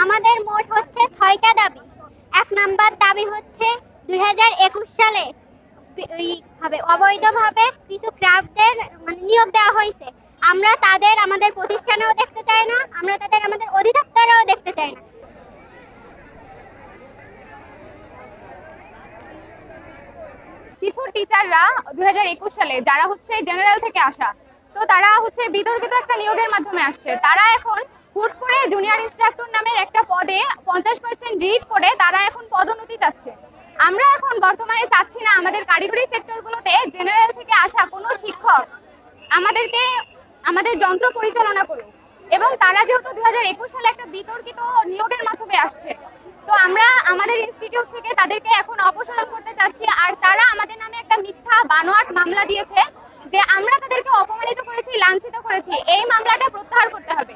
আমাদের মোট হচ্ছে 6টা দাবি। 1 নাম্বার দাবি হচ্ছে 2021 সালে অবৈধভাবে কিছু ক্রাফটদের নিয়োগ দেওয়া হয়েছে। আমরা তাদের আমাদের প্রতিষ্ঠানেও দেখতে চাই না, আমরা তাদের আমাদের অধিদপ্তরেও দেখতে চাই না। কিছু টিচাররা 2021 সালে যারা হচ্ছে জেনারেল থেকে আসা, তো তারা হচ্ছে বিতর্কিত একটা নিয়োগের মাধ্যমে আসছে। তারা এখন হুট করে জুনিয়র ইনস্ট্রাক্টর নামের একটা পদে 50% রিড করে তারা এখন পদোন্নতি চাচ্ছে। আমরা এখন বর্তমানে চাচ্ছি না আমাদের কারিগরি সেক্টরগুলোতে জেনারেল থেকে আসা কোনো শিক্ষক আমাদের যন্ত্র পরিচালনা করুক। এবং তারা যেহেতু 2021 সালে একটা বিতর্কিত নিয়োগের মাধ্যমে আসছে, তো আমরা আমাদের ইনস্টিটিউট থেকে তাদেরকে এখন অপসারণ করতে চাচ্ছি। আর তারা আমাদের নামে একটা মিথ্যা বানোয়াট মামলা দিয়েছে যে আমরা তাদেরকে অপমানিত করেছি, লাঞ্ছিত করেছি। এই মামলাটা প্রত্যাহার করতে হবে।